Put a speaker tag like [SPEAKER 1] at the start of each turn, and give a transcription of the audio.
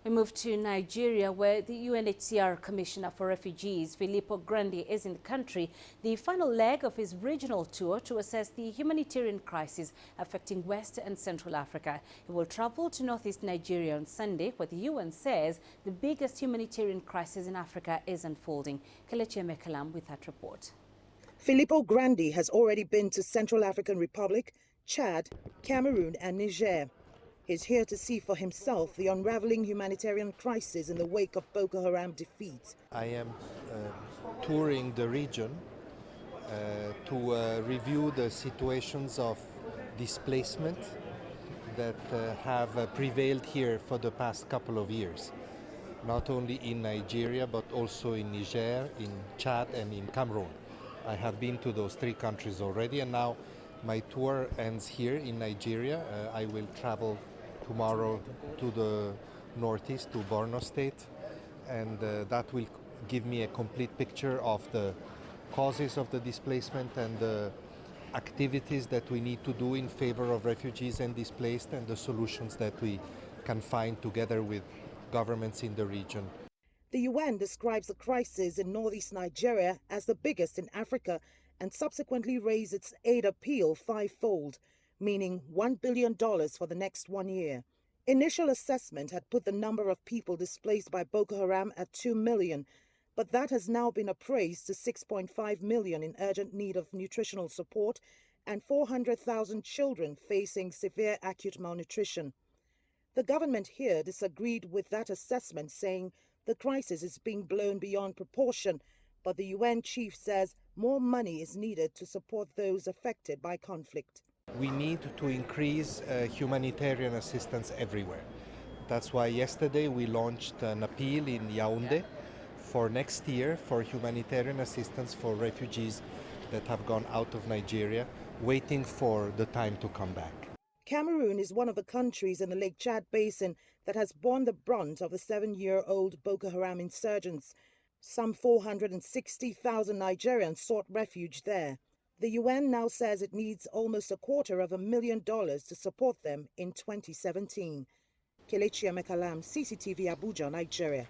[SPEAKER 1] We move to Nigeria, where the UNHCR Commissioner for Refugees, Filipo Grandi, is in the country, the final leg of his regional tour to assess the humanitarian crisis affecting West and Central Africa. He will travel to northeast Nigeria on Sunday, where the UN says the biggest humanitarian crisis in Africa is unfolding. Kelechi Emekalam with that report.
[SPEAKER 2] Filipo Grandi has already been to Central African Republic, Chad, Cameroon and Niger. He's here to see for himself the unraveling humanitarian crisis in the wake of Boko Haram defeat.
[SPEAKER 3] I am touring the region to review the situations of displacement that have prevailed here for the past couple of years, not only in Nigeria but also in Niger, in Chad and in Cameroon. I have been to those three countries already, and now my tour ends here in Nigeria. I will travel tomorrow to the northeast, to Borno State, and that will give me a complete picture of the causes of the displacement and the activities that we need to do in favor of refugees and displaced, and the solutions that we can find together with governments in the region.
[SPEAKER 2] The UN describes the crisis in northeast Nigeria as the biggest in Africa and subsequently raised its aid appeal fivefold, meaning $1 billion for the next 1 year. Initial assessment had put the number of people displaced by Boko Haram at 2 million, but that has now been appraised to 6.5 million in urgent need of nutritional support and 400,000 children facing severe acute malnutrition. The government here disagreed with that assessment, saying the crisis is being blown beyond proportion, but the UN chief says more money is needed to support those affected by conflict.
[SPEAKER 3] We need to increase humanitarian assistance everywhere. That's why yesterday we launched an appeal in Yaoundé for next year for humanitarian assistance for refugees that have gone out of Nigeria, waiting for the time to come back.
[SPEAKER 2] Cameroon is one of the countries in the Lake Chad Basin that has borne the brunt of the 7-year-old Boko Haram insurgents. Some 460,000 Nigerians sought refuge there. The UN now says it needs almost $250,000 to support them in 2017. Kelechi Emekalam, CCTV, Abuja, Nigeria.